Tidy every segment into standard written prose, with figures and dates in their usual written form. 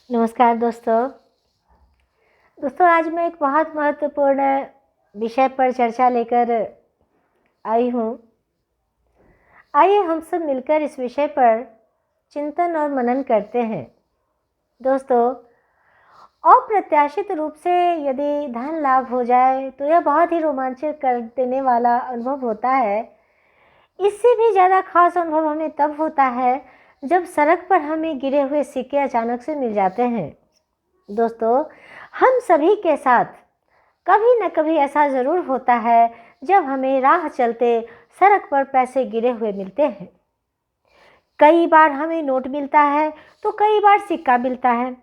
नमस्कार दोस्तों। आज मैं एक बहुत महत्वपूर्ण विषय पर चर्चा लेकर आई हूँ। आइए हम सब मिलकर इस विषय पर चिंतन और मनन करते हैं। दोस्तों, अप्रत्याशित रूप से यदि धन लाभ हो जाए तो यह बहुत ही रोमांचित कर देने वाला अनुभव होता है। इससे भी ज़्यादा खास अनुभव हमें तब होता है जब सड़क पर हमें गिरे हुए सिक्के अचानक से मिल जाते हैं। दोस्तों, हम सभी के साथ कभी न कभी ऐसा ज़रूर होता है जब हमें राह चलते सड़क पर पैसे गिरे हुए मिलते हैं। कई बार हमें नोट मिलता है तो कई बार सिक्का मिलता है।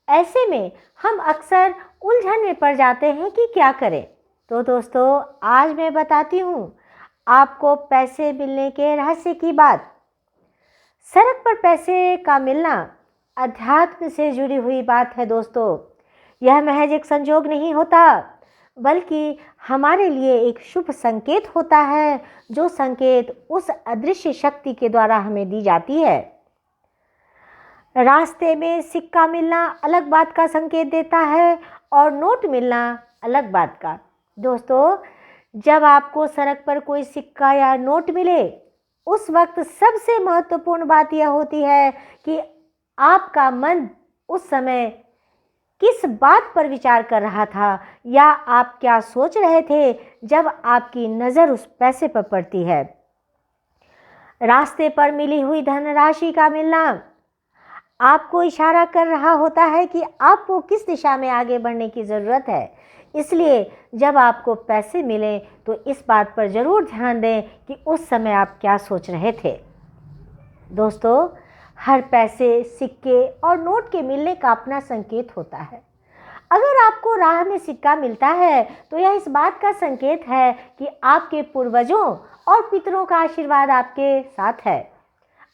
ऐसे में हम अक्सर उलझन में पड़ जाते हैं कि क्या करें। तो दोस्तों, आज मैं बताती हूँ आपको पैसे मिलने के रहस्य की बात। सड़क पर पैसे का मिलना अध्यात्म से जुड़ी हुई बात है। दोस्तों, यह महज एक संजोग नहीं होता, बल्कि हमारे लिए एक शुभ संकेत होता है, जो संकेत उस अदृश्य शक्ति के द्वारा हमें दी जाती है। रास्ते में सिक्का मिलना अलग बात का संकेत देता है और नोट मिलना अलग बात का। दोस्तों, जब आपको सड़क पर कोई सिक्का या नोट मिले, उस वक्त सबसे महत्वपूर्ण बात यह होती है कि आपका मन उस समय किस बात पर विचार कर रहा था, या आप क्या सोच रहे थे जब आपकी नज़र उस पैसे पर पड़ती है। रास्ते पर मिली हुई धनराशि का मिलना आपको इशारा कर रहा होता है कि आपको किस दिशा में आगे बढ़ने की ज़रूरत है। इसलिए जब आपको पैसे मिलें तो इस बात पर ज़रूर ध्यान दें कि उस समय आप क्या सोच रहे थे। दोस्तों, हर पैसे, सिक्के और नोट के मिलने का अपना संकेत होता है। अगर आपको राह में सिक्का मिलता है तो यह इस बात का संकेत है कि आपके पूर्वजों और पितरों का आशीर्वाद आपके साथ है।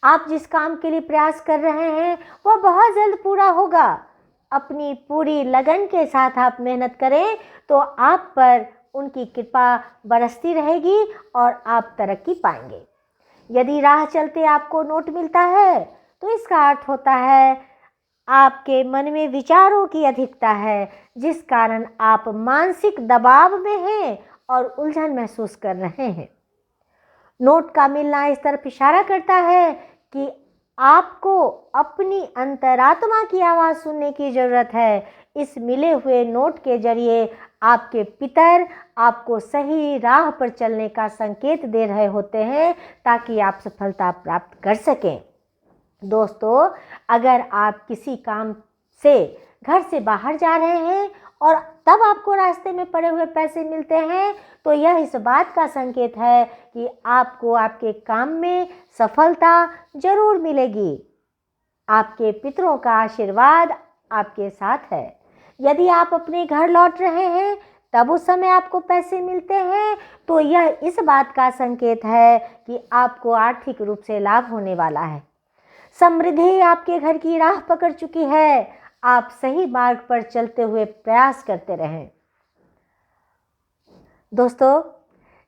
आप जिस काम के लिए प्रयास कर रहे हैं वह बहुत जल्द पूरा होगा। अपनी पूरी लगन के साथ आप मेहनत करें तो आप पर उनकी कृपा बरसती रहेगी और आप तरक्की पाएंगे। यदि राह चलते आपको नोट मिलता है तो इसका अर्थ होता है आपके मन में विचारों की अधिकता है, जिस कारण आप मानसिक दबाव में हैं और उलझन महसूस कर रहे हैं। नोट का मिलना इस तरफ इशारा करता है कि आपको अपनी अंतरात्मा की आवाज़ सुनने की ज़रूरत है। इस मिले हुए नोट के जरिए आपके पितर आपको सही राह पर चलने का संकेत दे रहे होते हैं, ताकि आप सफलता प्राप्त कर सकें। दोस्तों, अगर आप किसी काम से घर से बाहर जा रहे हैं और तब आपको रास्ते में पड़े हुए पैसे मिलते हैं, तो यह इस बात का संकेत है कि आपको आपके काम में सफलता जरूर मिलेगी। आपके पितरों का आशीर्वाद आपके साथ है। यदि आप अपने घर लौट रहे हैं तब उस समय आपको पैसे मिलते हैं, तो यह इस बात का संकेत है कि आपको आर्थिक रूप से लाभ होने वाला है। समृद्धि आपके घर की राह पकड़ चुकी है। आप सही मार्ग पर चलते हुए प्रयास करते रहें। दोस्तों,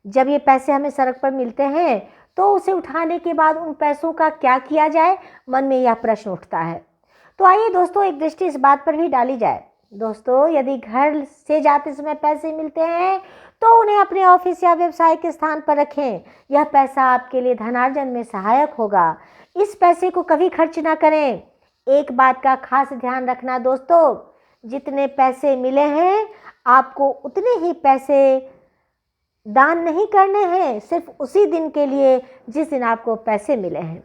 जब ये पैसे हमें सड़क पर मिलते हैं तो उसे उठाने के बाद उन पैसों का क्या किया जाए, मन में यह प्रश्न उठता है। तो आइए दोस्तों, एक दृष्टि इस बात पर भी डाली जाए। दोस्तों, यदि घर से जाते समय पैसे मिलते हैं तो उन्हें अपने ऑफिस या व्यवसाय के स्थान पर रखें। यह पैसा आपके लिए धनार्जन में सहायक होगा। इस पैसे को कभी खर्च ना करें। एक बात का खास ध्यान रखना दोस्तों, जितने पैसे मिले हैं आपको उतने ही पैसे दान नहीं करने हैं, सिर्फ उसी दिन के लिए जिस दिन आपको पैसे मिले हैं।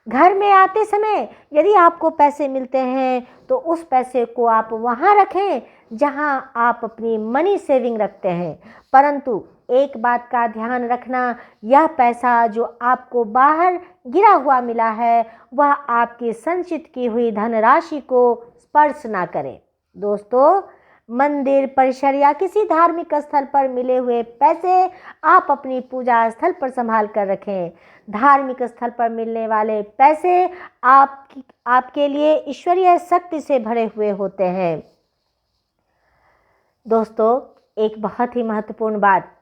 घर में आते समय यदि आपको पैसे मिलते हैं तो उस पैसे को आप वहाँ रखें जहाँ आप अपनी मनी सेविंग रखते हैं। परंतु एक बात का ध्यान रखना, यह पैसा जो आपको बाहर गिरा हुआ मिला है वह आपकी संचित की हुई धनराशि को स्पर्श ना करे। दोस्तों, मंदिर परिसर या किसी धार्मिक स्थल पर मिले हुए पैसे आप अपनी पूजा स्थल पर संभाल कर रखें। धार्मिक स्थल पर मिलने वाले पैसे आपके लिए ईश्वरीय शक्ति से भरे हुए होते हैं। दोस्तों, एक बहुत ही महत्वपूर्ण बात,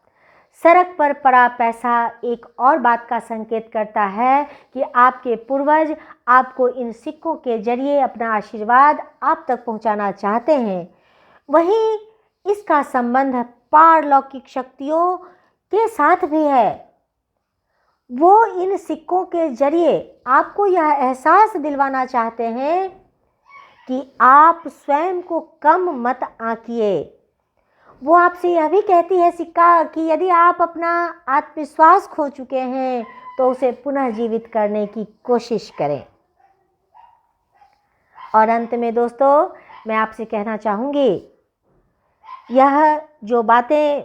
सड़क पर पड़ा पैसा एक और बात का संकेत करता है कि आपके पूर्वज आपको इन सिक्कों के जरिए अपना आशीर्वाद आप तक पहुंचाना चाहते हैं। वहीं इसका संबंध पारलौकिक शक्तियों के साथ भी है। वो इन सिक्कों के जरिए आपको यह एहसास दिलवाना चाहते हैं कि आप स्वयं को कम मत आंकिए। वो आपसे यह भी कहती है सिक्का कि यदि आप अपना आत्मविश्वास खो चुके हैं तो उसे पुनः जीवित करने की कोशिश करें। और अंत में दोस्तों, मैं आपसे कहना चाहूँगी, यह जो बातें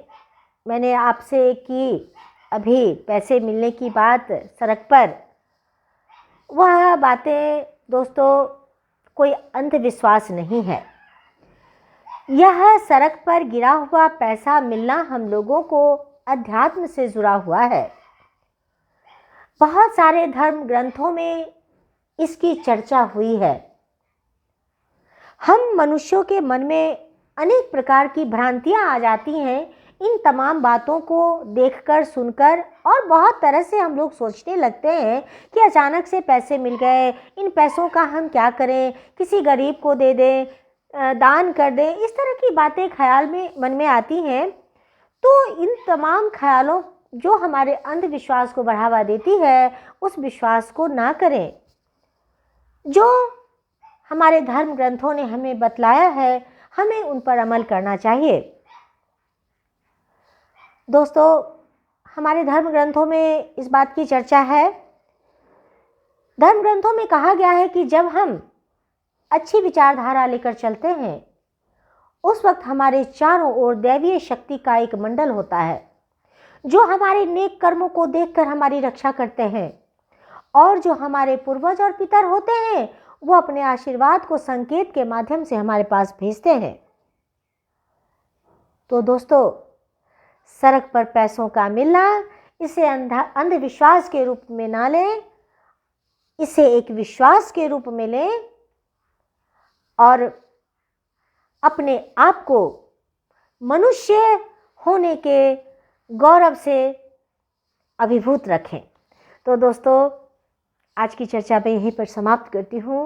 मैंने आपसे की, अभी पैसे मिलने की बात सड़क पर, वह बातें दोस्तों कोई अंधविश्वास नहीं है। यह सड़क पर गिरा हुआ पैसा मिलना हम लोगों को अध्यात्म से जुड़ा हुआ है। बहुत सारे धर्म ग्रंथों में इसकी चर्चा हुई है। हम मनुष्यों के मन में अनेक प्रकार की भ्रांतियां आ जाती हैं इन तमाम बातों को देखकर, सुनकर, और बहुत तरह से हम लोग सोचने लगते हैं कि अचानक से पैसे मिल गए, इन पैसों का हम क्या करें, किसी गरीब को दे दें, दान कर दें। इस तरह की बातें ख्याल में मन में आती हैं। तो इन तमाम ख्यालों जो हमारे अंधविश्वास को बढ़ावा देती है, उस विश्वास को ना करें। जो हमारे धर्म ग्रंथों ने हमें बतलाया है, हमें उन पर अमल करना चाहिए। दोस्तों, हमारे धर्म ग्रंथों में इस बात की चर्चा है। धर्म ग्रंथों में कहा गया है कि जब हम अच्छी विचारधारा लेकर चलते हैं, उस वक्त हमारे चारों ओर दैवीय शक्ति का एक मंडल होता है जो हमारे नेक कर्मों को देखकर हमारी रक्षा करते हैं। और जो हमारे पूर्वज और पितर होते हैं, वो अपने आशीर्वाद को संकेत के माध्यम से हमारे पास भेजते हैं। तो दोस्तों, सड़क पर पैसों का मिलना, इसे अंधविश्वास के रूप में ना लें, इसे एक विश्वास के रूप में लें और अपने आप को मनुष्य होने के गौरव से अभिभूत रखें। तो दोस्तों, आज की चर्चा मैं यहीं पर समाप्त करती हूँ।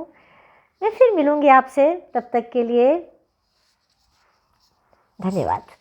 मैं फिर मिलूंगी आपसे, तब तक के लिए धन्यवाद।